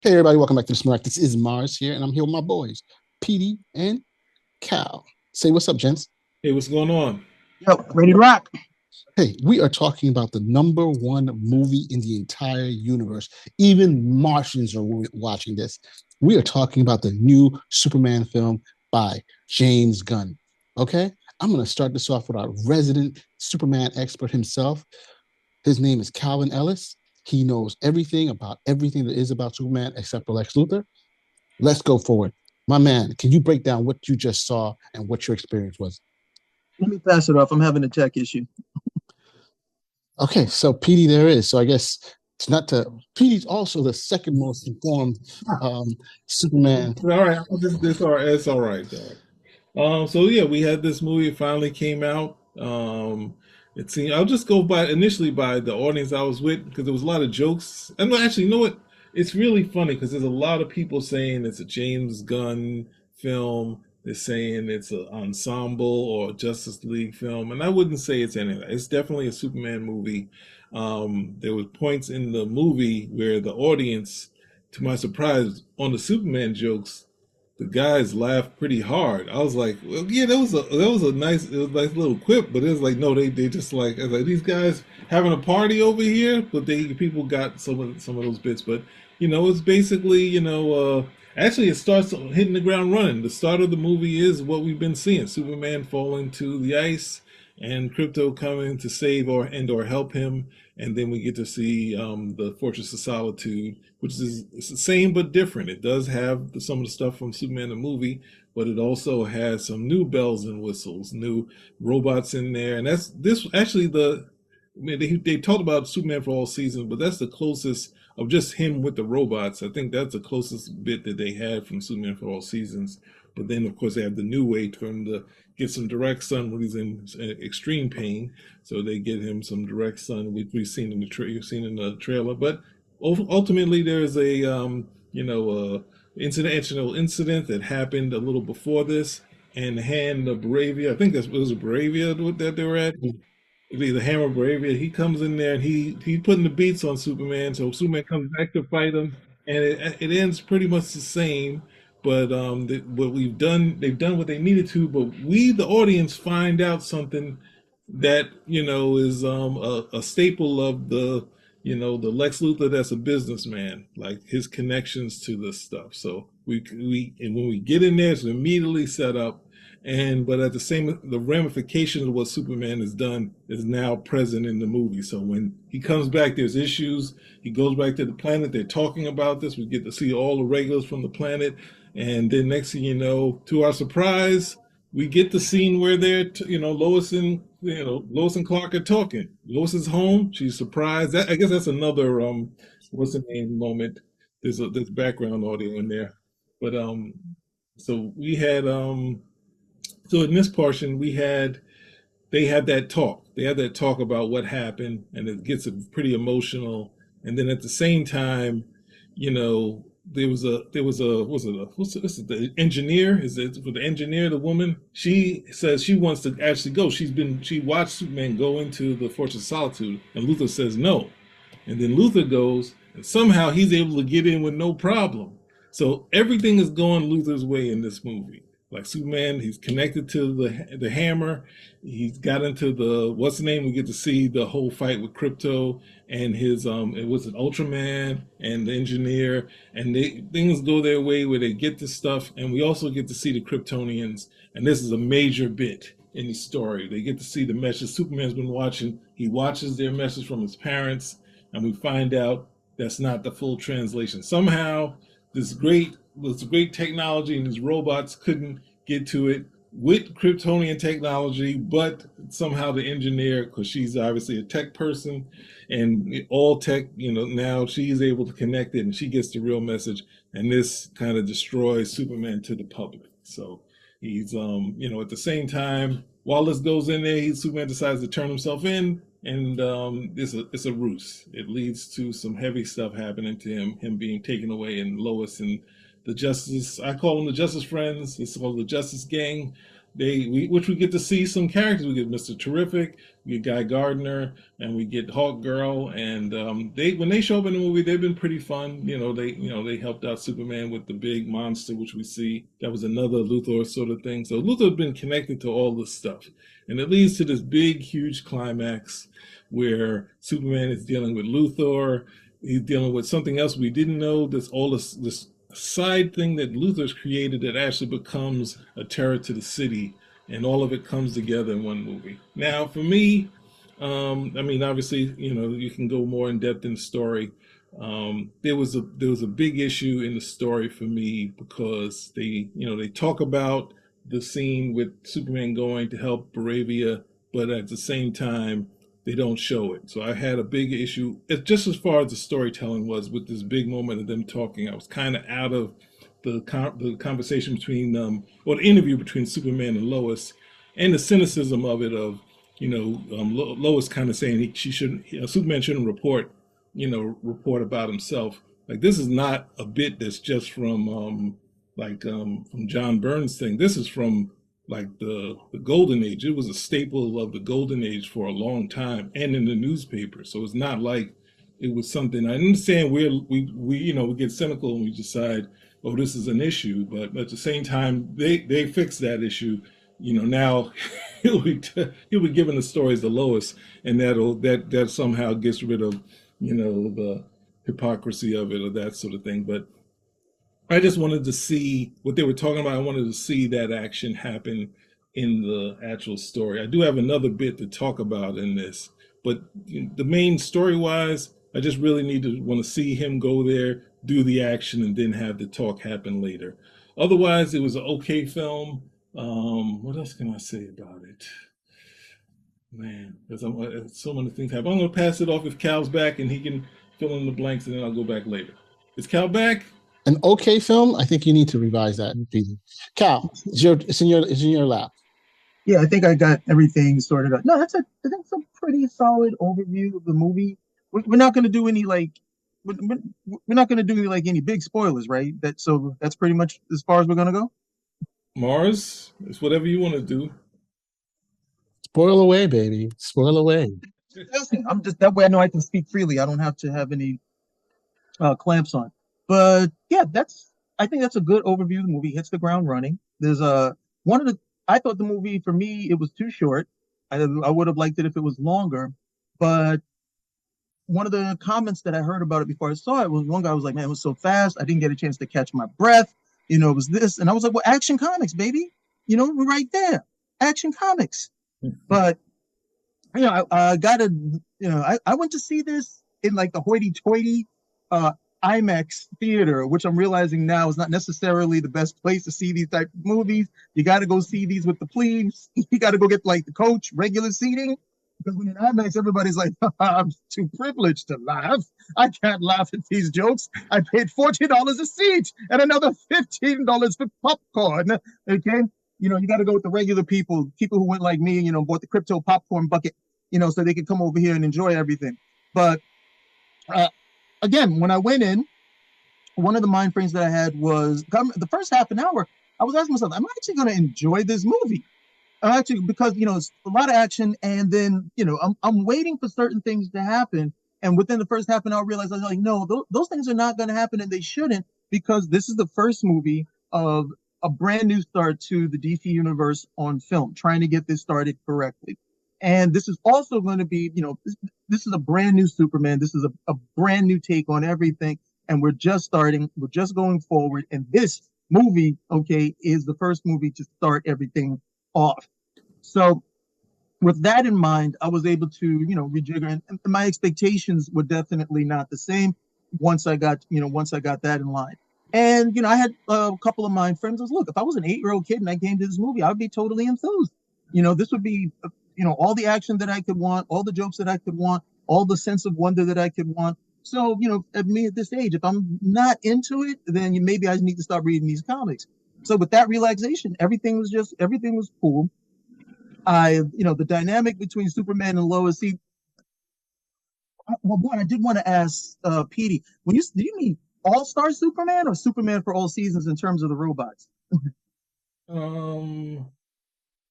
Hey everybody, welcome back to the Smart. This is Marz here, and I'm here with my boys, Petey and Cal. Say what's up, gents. Hey, what's going on? Yo, ready to rock. Hey, we are talking about the number one movie in the entire universe. Even Martians are watching this. We are talking about the new Superman film by James Gunn. Okay, I'm going to start this off with our resident Superman expert himself. His name is Calvin Ellis. He knows everything about everything that is about Superman except for Lex Luthor. Let's go forward. My man, can you break down what you just saw and what your experience was? Let me pass it off. I'm having a tech issue. Okay, so Petey there is. So I guess it's not to Petey's also the second most informed um, Superman. All right, this all right. It's all right. All right. So yeah, we had this movie. It finally came out. It seemed I'll just go by initially by the audience I was with because there was a lot of jokes. And actually, you know what? It's really funny because there's a lot of people saying it's a James Gunn film. They're saying it's an ensemble or Justice League film, and I wouldn't say it's any of that. It's definitely a Superman movie. There were points in the movie where the audience, to my surprise, on the Superman jokes, the guys laughed pretty hard. I was like, well, yeah, that was a nice, it was a nice little quip, but it was like, no, they just like, I was like, these guys having a party over here, but they people got some of those bits, but it's basically, actually it starts hitting the ground running. The start of the movie is what we've been seeing: Superman falling to the ice, and Crypto coming to save or help him, and then we get to see the Fortress of Solitude, which is it's the same but different. It does have some of the stuff from Superman the movie, but it also has some new bells and whistles, new robots in there, and that's this actually the. I mean, they talked about Superman for all seasons, but that's the closest of just him with the robots. I think that's the closest bit that they had from Superman for all seasons. But then, of course, they have the new way for him to get some direct sun when he's in extreme pain. So they get him some direct sun, which we've seen in you've seen in the trailer. But ultimately, there's a incidental incident that happened a little before this, and the hand of Bravia. I think that was Bravia that they were at. The Hammer Bravia. He comes in there and he's putting the beats on Superman. So Superman comes back to fight him, and it ends pretty much the same. But what they've done what they needed to. But we, the audience, find out something that is a staple of the Lex Luthor that's a businessman, like his connections to this stuff. So we and when we get in there, it's immediately set up, and but at the same, the ramifications of what Superman has done is now present in the movie. So when he comes back, there's issues. He goes back to the planet. They're talking about this. We get to see all the regulars from the planet, and then next thing you know, to our surprise, we get the scene where Lois and Clark are talking. Lois is home. She's surprised. I guess that's another what's the name moment. There's background audio in there, but so we had so in this portion they had that talk. They had that talk about what happened, and it gets pretty emotional. And then at the same time, there was a what's it, the engineer, is it for the engineer, the woman, she says she wants to actually go. She watched Superman go into the Fortress of Solitude, and Luthor says no, and then Luthor goes, and somehow he's able to get in with no problem. So everything is going Luthor's way in this movie. Like Superman, he's connected to the hammer. He's got into the what's the name? We get to see the whole fight with Crypto and his it was an Ultraman and the engineer, and things go their way where they get this stuff, and we also get to see the Kryptonians, and this is a major bit in the story. They get to see the message Superman's been watching. He watches their message from his parents, and we find out that's not the full translation. Somehow, this great technology and these robots couldn't get to it with Kryptonian technology, but somehow the engineer, because she's obviously a tech person, and all tech, now she's able to connect it, and she gets the real message, and this kind of destroys Superman to the public. So he's, at the same time, while this goes in there, Superman decides to turn himself in, and it's a ruse. It leads to some heavy stuff happening to him being taken away, and Lois and the Justice, I call them the Justice Friends. It's called the Justice Gang. which we get to see some characters. We get Mr. Terrific, we get Guy Gardner, and we get Hawk Girl. And they when they show up in the movie, they've been pretty fun. They helped out Superman with the big monster, which we see. That was another Luthor sort of thing. So Luthor's been connected to all this stuff, and it leads to this big, huge climax where Superman is dealing with Luthor. He's dealing with something else we didn't know. This side thing that Luthor's created that actually becomes a terror to the city, and all of it comes together in one movie. Now, for me, I mean, obviously, you can go more in depth in the story. There was a big issue in the story for me because they talk about the scene with Superman going to help Baravia, but at the same time they don't show it. So I had a big issue, just as far as the storytelling was, with this big moment of them talking. I was kind of out of the conversation between or the interview between Superman and Lois, and the cynicism of it of Lois kind of saying she shouldn't, Superman shouldn't report about himself. Like, this is not a bit that's just from from John Burns' thing. This is from like the golden age. It was a staple of the golden age for a long time, and in the newspaper. So it's not like it was something. I understand we get cynical and we decide, oh, this is an issue, but at the same time they fix that issue. Now he'll be giving the stories to Lois, and that somehow gets rid of the hypocrisy of it or that sort of thing. But I just wanted to see what they were talking about. I wanted to see that action happen in the actual story. I do have another bit to talk about in this, but the main story-wise, I just really want to see him go there, do the action, and then have the talk happen later. Otherwise, it was an okay film. What else can I say about it? Man, there's so many things happen. I'm going to pass it off if Cal's back, and he can fill in the blanks, and then I'll go back later. Is Cal back? An okay film? I think you need to revise that, Peter. Cal, it's in your lap. Yeah, I think I got everything sorted out. No, I think it's a pretty solid overview of the movie. We're not going to do any we're not going to do any big spoilers, right? So that's pretty much as far as we're going to go. Marz, it's whatever you want to do. Spoil away, baby. Spoil away. I'm just that way I know I can speak freely. I don't have to have any clamps on. But yeah, I think that's a good overview. The movie hits the ground running. There's I thought the movie, for me, it was too short. I would have liked it if it was longer. But one of the comments that I heard about it before I saw it was one guy was like, man, it was so fast. I didn't get a chance to catch my breath. It was this. And I was like, well, Action Comics, baby. We're right there. Action Comics. But, I went to see this in like the hoity-toity IMAX theater, which I'm realizing now is not necessarily the best place to see these type of movies. You got to go see these with the plebes. You got to go get like the coach regular seating, because when in IMAX, everybody's like, I'm too privileged to laugh. I can't laugh at these jokes. I paid $40 a seat and another $15 for popcorn. Okay, you got to go with the regular people who went like me, bought the crypto popcorn bucket, so they could come over here and enjoy everything. But again, when I went in, one of the mind frames that I had was the first half an hour. I was asking myself, am I actually going to enjoy this movie? Because it's a lot of action, and then I'm waiting for certain things to happen, and within the first half an hour, I realized I was like, no, those things are not going to happen, and they shouldn't, because this is the first movie of a brand new start to the DC universe on film, trying to get this started correctly. And this is also going to be, this is a brand new Superman. This is a brand new take on everything. And we're just starting. We're just going forward. And this movie, okay, is the first movie to start everything off. So with that in mind, I was able to, rejigger. And my expectations were definitely not the same once I got that in line. And, I had a couple of mind frames. Look, if I was an 8-year-old kid and I came to this movie, I would be totally enthused. This would be all the action that I could want, all the jokes that I could want, all the sense of wonder that I could want. So, at me at this age, if I'm not into it, then maybe I need to start reading these comics. So with that realization, everything was cool. The dynamic between Superman and Lois. I did want to ask Petey, do you mean All-Star Superman or Superman for all seasons in terms of the robots?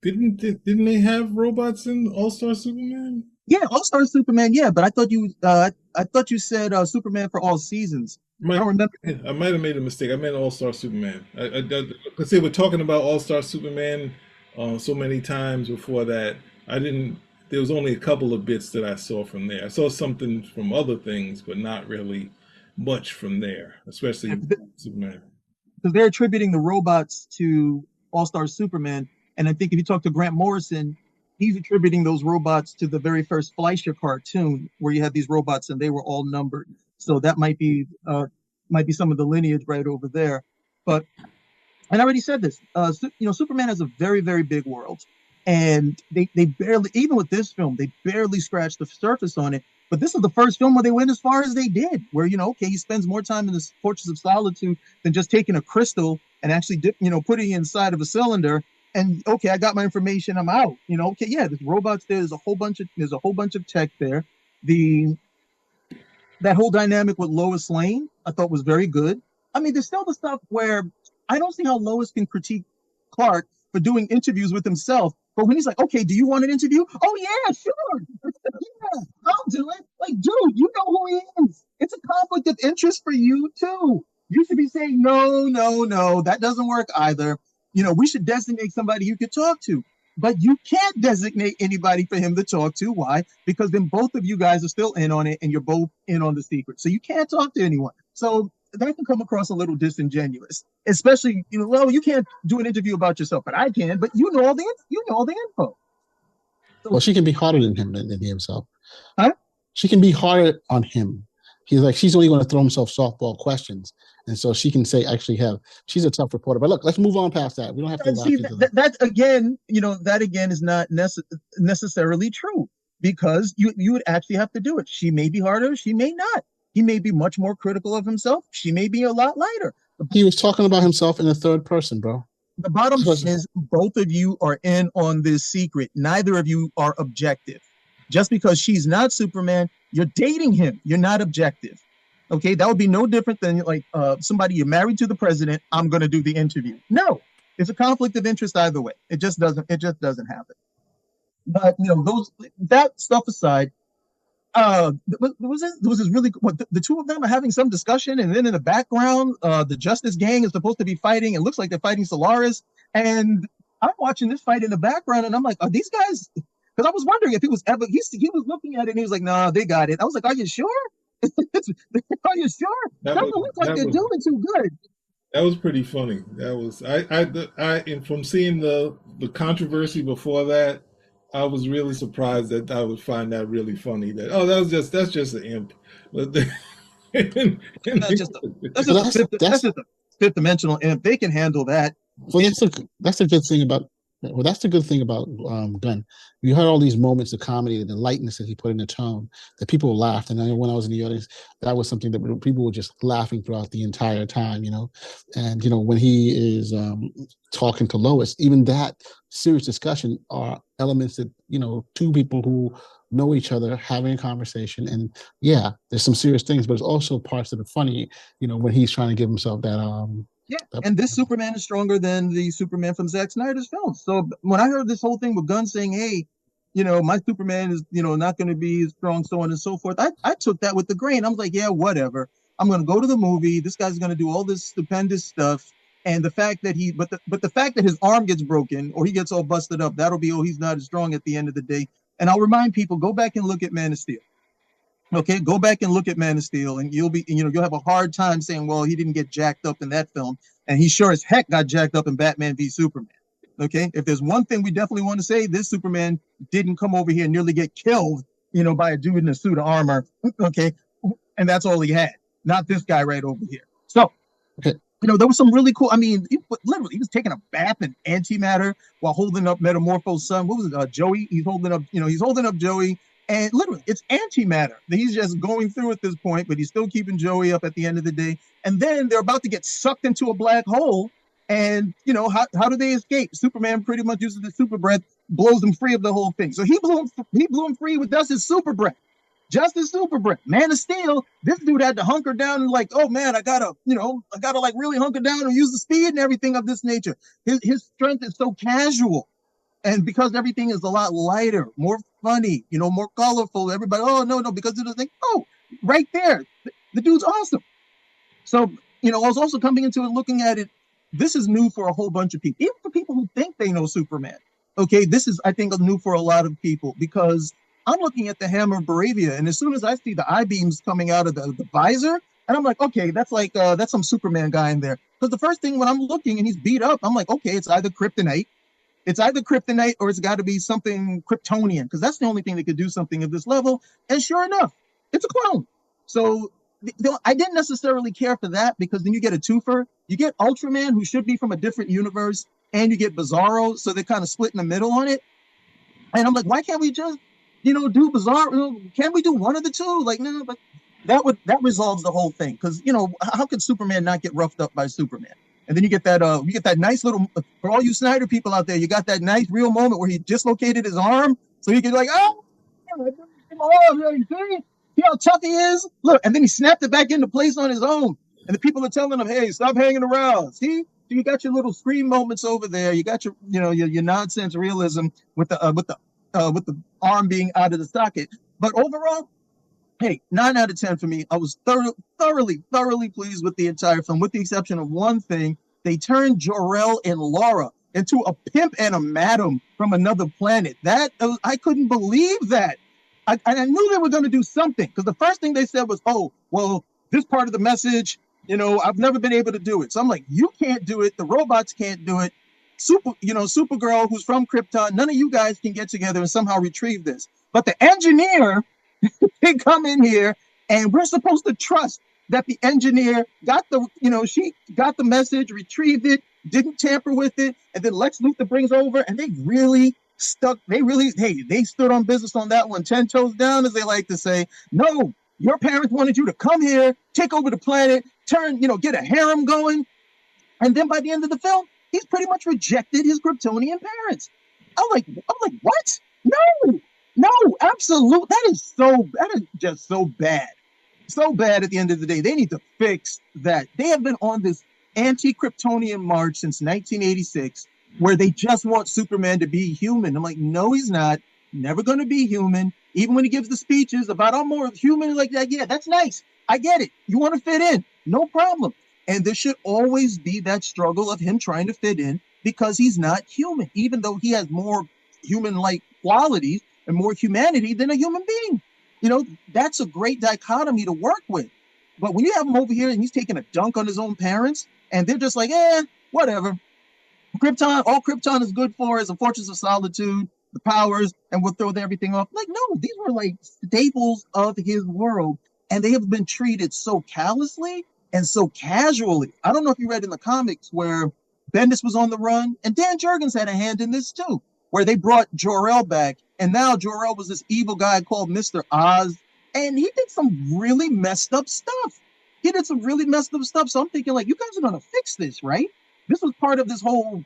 Didn't they have robots in All Star Superman? Yeah, All Star Superman. Yeah, but I thought you said Superman for all seasons. I Might don't remember. I might have made a mistake. I meant All Star Superman. Because they were talking about All Star Superman so many times before that. I didn't. There was only a couple of bits that I saw from there. I saw something from other things, but not really much from there, especially Superman. Because they're attributing the robots to All Star Superman, and I think if you talk to Grant Morrison, he's attributing those robots to the very first Fleischer cartoon where you had these robots and they were all numbered. So that might be some of the lineage right over there. But and I already said this. Superman has a very, very big world, and they barely, even with this film, they barely scratched the surface on it. But this is the first film where they went as far as they did, where okay, he spends more time in the Fortress of Solitude than just taking a crystal and actually putting it inside of a cylinder. And okay, I got my information, I'm out. Okay, yeah, there's robots there. There's a whole bunch of tech there. The That whole dynamic with Lois Lane, I thought was very good. I mean, there's still the stuff where I don't see how Lois can critique Clark for doing interviews with himself. But when he's like, okay, do you want an interview? Oh, yeah, sure. Yeah, I'll do it. Like, dude, you know who he is. It's a conflict of interest for you, too. You should be saying, no, no, no, that doesn't work either. We should designate somebody you could talk to. But you can't designate anybody for him to talk to. Why? Because then both of you guys are still in on it and you're both in on the secret. So you can't talk to anyone. So that can come across a little disingenuous, especially, well, you can't do an interview about yourself, but I can, but you know all the info. So, well, she can be harder than himself. Huh? She can be harder on him. She's only going to throw himself softball questions. And so she can say, she's a tough reporter. But look, let's move on past that. We don't have to see that again is not necessarily true, because you would actually have to do it. She may be harder, she may not. He may be much more critical of himself. She may be a lot lighter. He was talking about himself in the third person, bro. The bottom line is both of you are in on this secret. Neither of you are objective. Just because she's not Superman, you're dating him. You're not objective. Okay, that would be no different than like somebody you're married to the president. I'm going to do the interview. No, it's a conflict of interest either way. It just doesn't happen. But that stuff aside, there was this really the two of them are having some discussion, and then in the background, the Justice Gang is supposed to be fighting. It looks like they're fighting Solaris, and I'm watching this fight in the background, and I'm like, are these guys? Because I was wondering if he was he was looking at it, and he was like, nah, they got it. I was like, are you sure? Are you sure? Doesn't look like they're doing too good. That was pretty funny. That was and from seeing the controversy before that, I was really surprised that I would find that really funny. That's just an imp. That's just a fifth dimensional imp. They can handle that. Well, that's the good thing about. Well, that's the good thing about Gunn. You heard all these moments of comedy, the lightness that he put in the tone, that people laughed. And I know when I was in the audience, that was something that people were just laughing throughout the entire time, And, when he is talking to Lois, even that serious discussion are elements that, two people who know each other having a conversation. And yeah, there's some serious things, but it's also parts that are funny, when he's trying to give himself that and this Superman is stronger than the Superman from Zack Snyder's films. So when I heard this whole thing with Gunn saying, hey, my Superman is, not going to be as strong, so on and so forth, I took that with the grain. I was like, yeah, whatever. I'm going to go to the movie. This guy's going to do all this stupendous stuff. And the fact that the fact that his arm gets broken or he gets all busted up, that'll be, he's not as strong at the end of the day. And I'll remind people, go back and look at Man of Steel. Okay, go back and look at Man of Steel, and you'll have a hard time saying, well, he didn't get jacked up in that film, and he sure as heck got jacked up in Batman v Superman. Okay, if there's one thing we definitely want to say, this Superman didn't come over here and nearly get killed, by a dude in a suit of armor. Okay, and that's all he had, not this guy right over here. So, there was some really cool. I mean, he was taking a bath in antimatter while holding up Metamorpho's son. What was it, Joey? He's holding up Joey. And literally, it's antimatter that he's just going through at this point, but he's still keeping Joey up at the end of the day. And then they're about to get sucked into a black hole. And, how do they escape? Superman pretty much uses the super breath, blows them free of the whole thing. So he blew him free with just his super breath. Just his super breath. Man of Steel, this dude had to hunker down and like, oh man, I gotta like really hunker down and use the speed and everything of this nature. His strength is so casual. And because everything is a lot lighter, more funny, more colorful, everybody, oh, no, because of the thing. Oh, right there. The dude's awesome. So, I was also coming into it looking at it. This is new for a whole bunch of people, even for people who think they know Superman. Okay, this is, I think, new for a lot of people because I'm looking at the Hammer of Baravia, and as soon as I see the eye beams coming out of the visor, and I'm like, okay, that's some Superman guy in there. Because the first thing when I'm looking and he's beat up, I'm like, okay, it's either kryptonite or it's got to be something Kryptonian, because that's the only thing that could do something of this level. And sure enough, it's a clone. So I didn't necessarily care for that because then you get a twofer. You get Ultraman, who should be from a different universe, and you get Bizarro, so they're kind of split in the middle on it. And I'm like, why can't we just, do Bizarro? Can't we do one of the two? Like, no, but that resolves the whole thing. Because, how could Superman not get roughed up by Superman? And then you get that nice little, for all you Snyder people out there, you got that nice real moment where he dislocated his arm, so he could like, oh, you see how tough he is? Look, and then he snapped it back into place on his own. And the people are telling him, hey, stop hanging around. See? So you got your little scream moments over there. You got your, your nonsense realism with the arm being out of the socket. But overall, hey, 9 out of 10 for me. I was thoroughly pleased with the entire film, with the exception of one thing. They turned Jor-El and Laura into a pimp and a madam from another planet. I couldn't believe that. I knew they were going to do something, because the first thing they said was, oh, well, this part of the message, I've never been able to do it. So I'm like, you can't do it. The robots can't do it. Supergirl, who's from Krypton, none of you guys can get together and somehow retrieve this. But the engineer, they come in here, and we're supposed to trust that the engineer got she got the message, retrieved it, didn't tamper with it, and then Lex Luthor brings over, and they stood on business on that one, 10 toes down, as they like to say. No, your parents wanted you to come here, take over the planet, get a harem going, and then by the end of the film, he's pretty much rejected his Kryptonian parents. I'm like, what? No, absolutely. That is just so bad. So bad at the end of the day. They need to fix that. They have been on this anti-Kryptonian march since 1986, where they just want Superman to be human. I'm like, no, he's not. Never going to be human. Even when he gives the speeches about, I'm more human, like that. Yeah, that's nice. I get it. You want to fit in. No problem. And there should always be that struggle of him trying to fit in, because he's not human, even though he has more human-like qualities and more humanity than a human being. That's a great dichotomy to work with. But when you have him over here and he's taking a dunk on his own parents, and they're just like, whatever. Krypton, all Krypton is good for is a fortress of solitude, the powers, and we'll throw everything off. Like, no, these were like staples of his world, and they have been treated so callously and so casually. I don't know if you read in the comics where Bendis was on the run, and Dan Jurgens had a hand in this too, where they brought Jor-El back, and now Jor-El was this evil guy called Mr. Oz, and he did some really messed up stuff. So I'm thinking, like, you guys are going to fix this, right? This was part of this whole,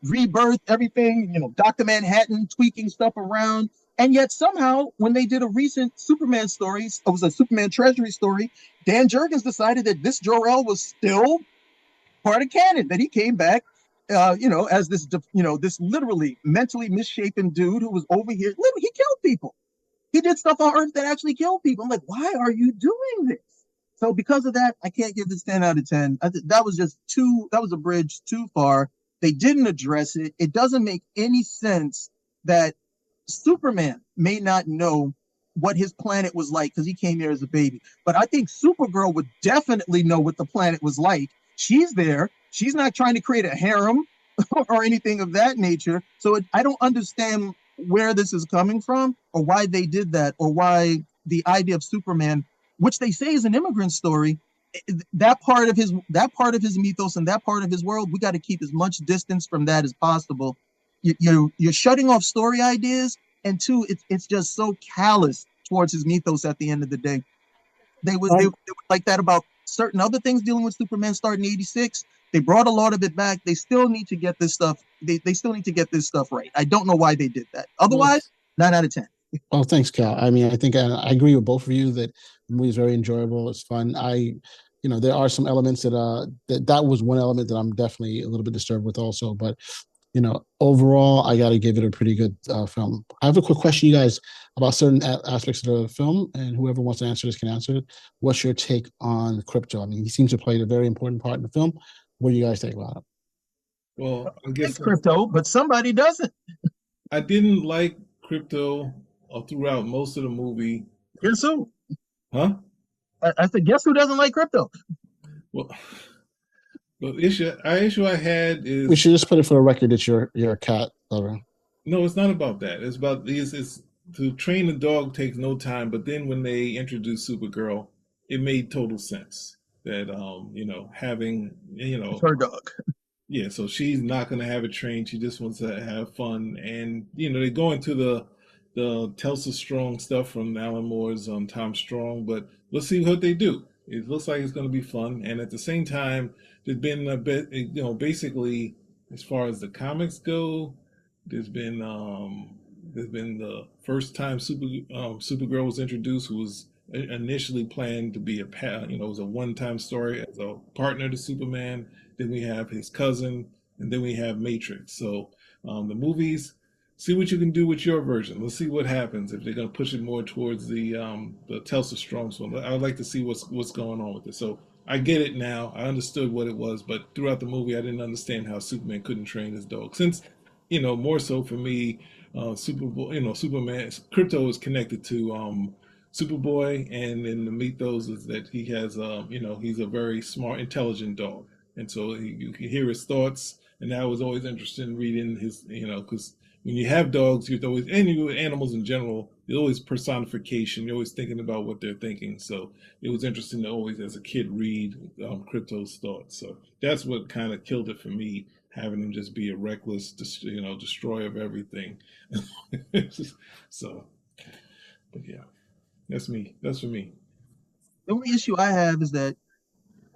rebirth, everything, Dr. Manhattan tweaking stuff around. And yet somehow, when they did a recent Superman story, it was a Superman Treasury story, Dan Jurgens decided that this Jor-El was still part of canon, that he came back, as this, this literally mentally misshapen dude who was over here. He killed people. He did stuff on Earth that actually killed people. I'm like, why are you doing this? So because of that, I can't give this 10 out of 10. That was a bridge too far. They didn't address it. It doesn't make any sense that Superman may not know what his planet was like because he came here as a baby. But I think Supergirl would definitely know what the planet was like. She's there. She's not trying to create a harem or anything of that nature. So I don't understand where this is coming from, or why they did that, or why the idea of Superman, which they say is an immigrant story, that part of his mythos and that part of his world, we got to keep as much distance from that as possible. You're shutting off story ideas, and two, it's just so callous towards his mythos at the end of the day. They were like that about certain other things dealing with Superman starting in '86. They brought a lot of it back. They still need to get this stuff. They still need to get this stuff right. I don't know why they did that. Otherwise, 9 out of 10. Well, thanks, Cal. I mean, I think I agree with both of you that the movie is very enjoyable. It's fun. There are some elements that was one element that I'm definitely a little bit disturbed with also. But overall, I got to give it a pretty good film. I have a quick question, you guys, about certain aspects of the film, and whoever wants to answer this can answer it. What's your take on Crypto? I mean, he seems to play a very important part in the film. What do you guys think about it? Well, I It's guess Crypto, but somebody doesn't. I didn't like Crypto throughout most of the movie. Guess who? Huh? I said, guess who doesn't like Crypto? Well, the issue I had is We should just put it for the record that you're a cat lover. no, it's not about that. It's about it's to train a dog takes no time, but then when they introduced Supergirl, it made total sense that having It's her dog. yeah, so she's not going to have it trained. She just wants to have fun, and they go into the Telsa Strong stuff from Alan Moore's Tom Strong, but let's see what they do. It looks like it's going to be fun, and at the same time, there's been a bit, basically as far as the comics go, there's been the first time Supergirl was introduced, who was initially planned to be it was a one-time story as a partner to Superman. Then we have his cousin, and then we have Matrix. So the movies, see what you can do with your version. Let's see what happens if they're going to push it more towards the Telsa Strong's one. I would like to see what's going on with it. So I get it now. I understood what it was, but throughout the movie, I didn't understand how Superman couldn't train his dog. Since more so for me, Superman Crypto is connected to Superboy, and in the mythos is that he has he's a very smart, intelligent dog, and so you can hear his thoughts. And that was always interesting reading his, because when you have dogs, you're always, and you animals in general, there's always personification. You're always thinking about what they're thinking. So it was interesting to always, as a kid, read Crypto's thoughts. So that's what kind of killed it for me, having him just be a reckless, destroyer of everything. So, but yeah, that's me. That's for me. The only issue I have is that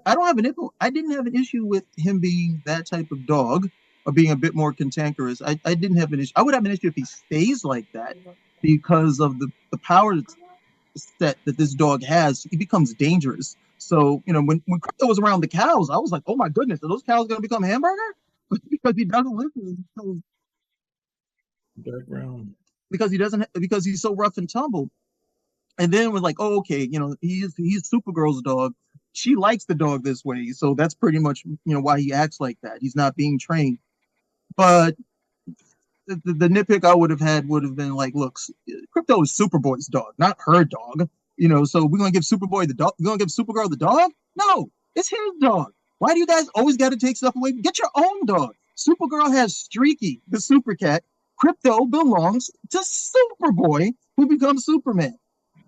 I didn't have an issue with him being that type of dog or being a bit more cantankerous. I didn't have an issue. I would have an issue if he stays like that because of the power set that this dog has. He becomes dangerous. So, when Crypto was around the cows, I was like, oh my goodness, are those cows going to become hamburger? Because he doesn't listen. Background. Because he's so rough and tumble. And then we're like, oh, okay, he's Supergirl's dog. She likes the dog this way, so that's pretty much why he acts like that. He's not being trained. But the nitpick I would have been like, look, Crypto is Superboy's dog, not her dog. So we're gonna give Superboy the dog. We're gonna give Supergirl the dog? No, it's his dog. Why do you guys always got to take stuff away? Get your own dog. Supergirl has Streaky, the super cat. Crypto belongs to Superboy, who becomes Superman.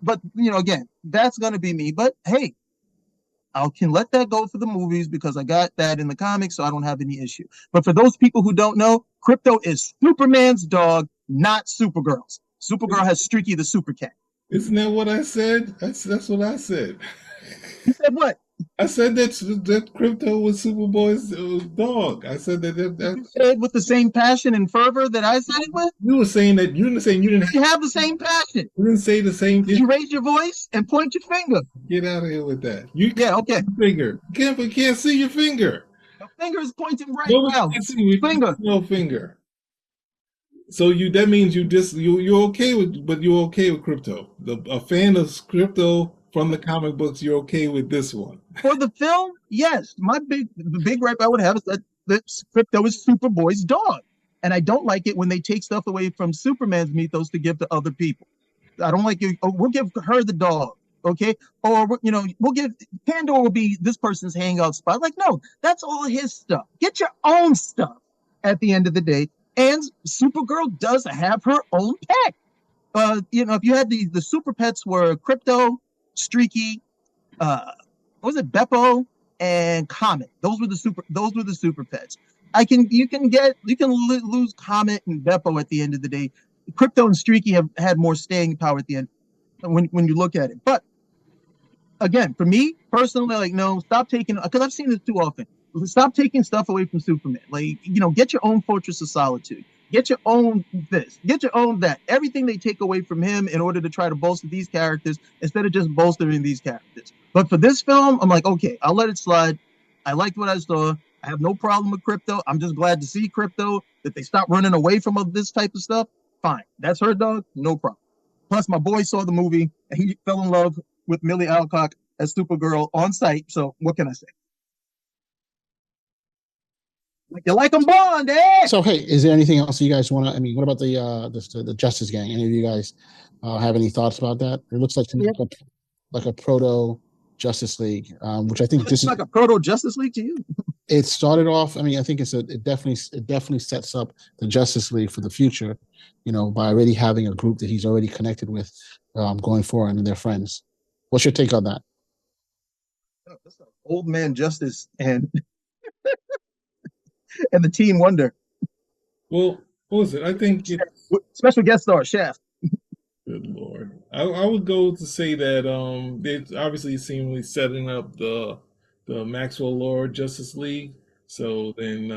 But again, that's gonna be me. But hey, I can let that go for the movies because I got that in the comics, so I don't have any issue. But for those people who don't know, Crypto is Superman's dog, not Supergirl's. Supergirl has Streaky the super cat. Isn't that what I said? That's what I said. You said what? I said that Crypto was Superboy's dog. I said that. You said with the same passion and fervor that I said it with? You were saying that you didn't have the same passion. You didn't say the same thing. You raise your voice and point your finger. Get out of here with that. Okay. Finger. You can't see your finger. The finger is pointing right now. Finger. No finger. So that means you're okay with Crypto. A fan of Crypto from the comic books, you're okay with this one. For the film, yes. The big gripe I would have is that Crypto is Superboy's dog. And I don't like it when they take stuff away from Superman's mythos to give to other people. I don't like it. Oh, we'll give her the dog, okay? Or, we'll give, Pandora will be this person's hangout spot. Like, no, that's all his stuff. Get your own stuff at the end of the day. And Supergirl does have her own pet. If you had the super pets were Crypto, Streaky, what was it, Beppo, and Comet. Those were the super pets. You can lose Comet and Beppo at the end of the day. Crypto and Streaky have had more staying power at the end when you look at it. But again, for me personally, like, no, stop taking, because I've seen this too often. Stop taking stuff away from Superman. Like, get your own Fortress of Solitude. Get your own this. Get your own that. Everything they take away from him in order to try to bolster these characters instead of just bolstering these characters. But for this film, I'm like, okay, I'll let it slide. I liked what I saw. I have no problem with Crypto. I'm just glad to see Crypto that they stop running away from this type of stuff. Fine, that's her dog, no problem. Plus, my boy saw the movie and he fell in love with Millie Alcock as Supergirl on site. So what can I say? Like you like them blonde, eh? So hey, is there anything else you guys want to? I mean, what about the Justice Gang? Any of you guys have any thoughts about that? It looks like like a proto Justice League, which I think this is like a proto Justice League to you. It started off. I mean, I think it definitely sets up the Justice League for the future, by already having a group that he's already connected with, going forward, and they're friends. What's your take on that? Old Man Justice and the Teen Wonder. Well, what was it? I think special guest star Shaft. Good Lord. I would go to say that they obviously seemingly setting up the Maxwell Lord Justice League. So then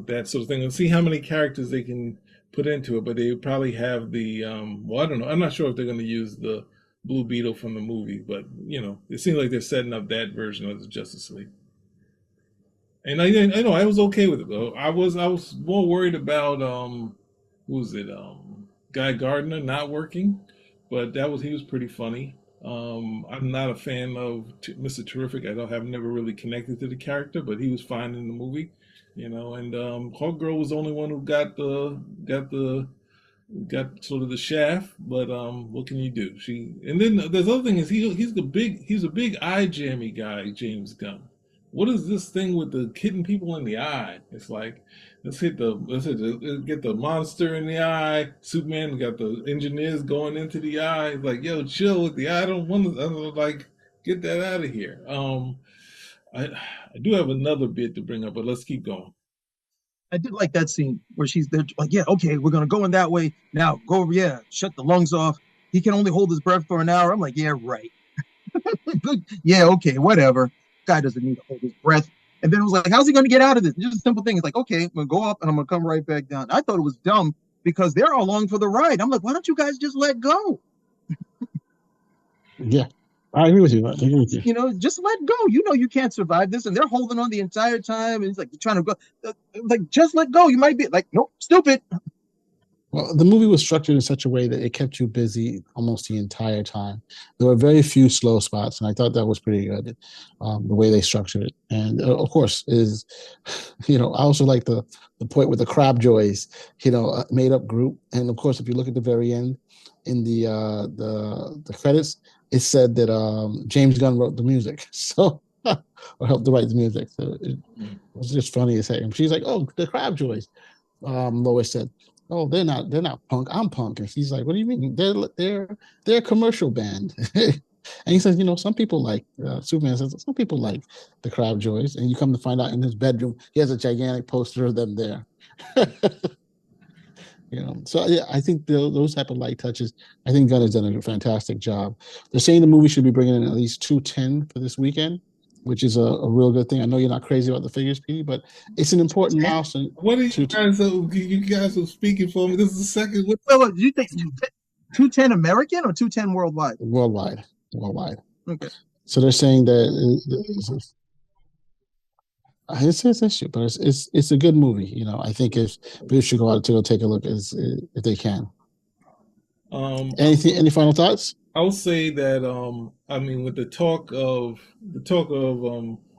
that sort of thing. And see how many characters they can put into it, but they would probably have the well, I don't know. I'm not sure if they're gonna use the Blue Beetle from the movie, but it seems like they're setting up that version of the Justice League. And I know I was okay with it though. I was more worried about who was it? Guy Gardner not working, but he was pretty funny. I'm not a fan of Mr. Terrific. Have never really connected to the character, but he was fine in the movie, And Hawk Girl was the only one who got sort of the shaft, but what can you do? And then there's other thing is he's a big eye jammy guy, James Gunn. What is this thing with the hitting people in the eye? It's like let's get the monster in the eye. Superman got the engineers going into the eye. It's like, yo, chill with the eye. I don't want to get that out of here. I do have another bit to bring up, but let's keep going. I did like that scene where she's there, like, yeah, okay, we're gonna go in that way. Now go over, yeah, shut the lungs off. He can only hold his breath for an hour. I'm like, yeah, right. Yeah, okay, whatever. Guy doesn't need to hold his breath. And then it was like, how's he going to get out of this? Just a simple thing. It's like, okay, I'm going to go up and I'm going to come right back down. I thought it was dumb because they're all along for the ride. I'm like, why don't you guys just let go? Yeah, I agree with you. Just let go. You can't survive this. And they're holding on the entire time. And it's like, they're trying to go. Like, just let go. You might be like, nope, stupid. Well, the movie was structured in such a way that it kept you busy almost the entire time. There were very few slow spots, and I thought that was pretty good, the way they structured it. And of course, I also like the point with the Crab Joys, made up group. And of course, if you look at the very end in the credits, it said that James Gunn wrote the music, so or helped to write the music. So it was just funny to say. And she's like, "Oh, the Crab Joys." Lois said, "Oh, they're not punk. I'm punk." And she's like, "What do you mean? They're a commercial band." And he says, some people like Superman says some people like the Crab Joys, and you come to find out in his bedroom he has a gigantic poster of them there. So yeah, I think those type of light touches. I think Gunn has done a fantastic job. They're saying the movie should be bringing in at least 210 for this weekend, which is a real good thing. I know you're not crazy about the figures, Petey, but it's an important milestone. What are you guys? You guys are speaking for me. This is the second. What do you think? 210 American or 210 worldwide? Worldwide. Okay. So they're saying that it's an issue, but it's a good movie. I think if people should go out to go take a look if they can. Any final thoughts? I'll say that with the talk of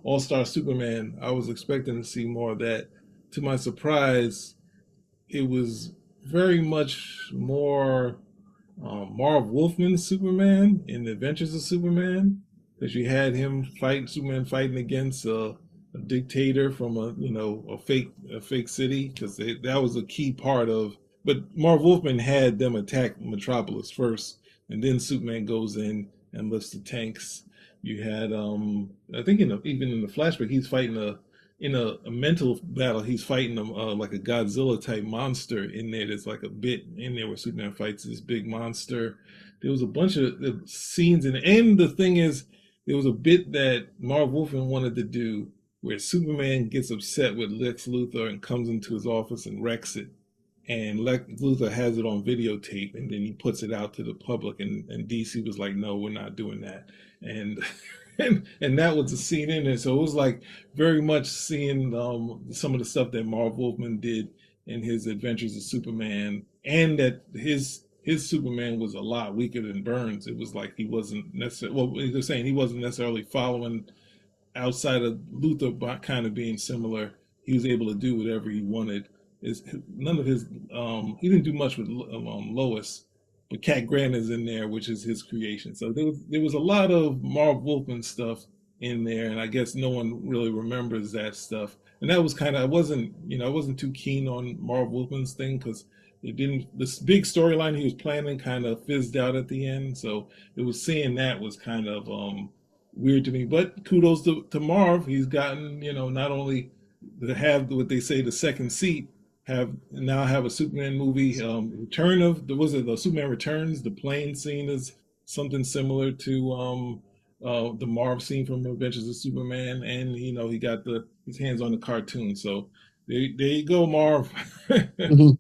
All-Star Superman, I was expecting to see more of that. To my surprise, it was very much more Marv Wolfman's Superman in the Adventures of Superman, because you had Superman fighting against a dictator from a fake city, because that was a key part of. But Marv Wolfman had them attack Metropolis first, and then Superman goes in and lifts the tanks. You had I think even in the flashback he's fighting in a mental battle. He's fighting like a Godzilla type monster in there. There's like a bit in there where Superman fights this big monster. There was a bunch of scenes and the thing is, there was a bit that Marv Wolfman wanted to do where Superman gets upset with Lex Luthor and comes into his office and wrecks it. And Lex Luthor has it on videotape, and then he puts it out to the public. And DC was like, "No, we're not doing that." And and that was the scene in it. So it was like very much seeing some of the stuff that Marv Wolfman did in his Adventures of Superman, and that his Superman was a lot weaker than Burns. It was like he wasn't necessarily, well, they're saying he wasn't necessarily following outside of Luthor kind of being similar. He was able to do whatever he wanted. Is none of his he didn't do much with Lois, but Cat Grant is in there, which is his creation. So there was a lot of Marv Wolfman stuff in there, and I guess no one really remembers that stuff. And that was kind of, I wasn't too keen on Marv Wolfman's thing because it didn't, this big storyline he was planning kind of fizzed out at the end. So it was, seeing that was kind of weird to me. But kudos to Marv. He's gotten, not only to have what they say the second seat, have a Superman movie. Return of the was it the Superman Returns? The plane scene is something similar to the Marv scene from Adventures of Superman, and he got his hands on the cartoon. So there you go, Marv. Mhm.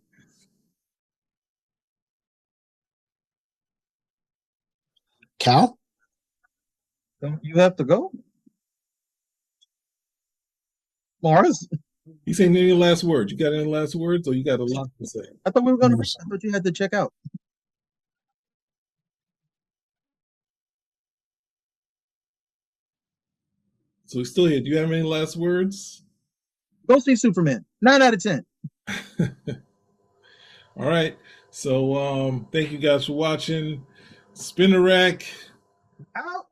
Cal? Don't you have to go, Marz? You saying any last words? You got any last words, or you got a lot to say? I thought we were gonna. Yes. I thought you had to check out. So he's still here. Do you have any last words? Go see Superman. 9 out of 10. All right. So thank you guys for watching. Spin the rack. Out.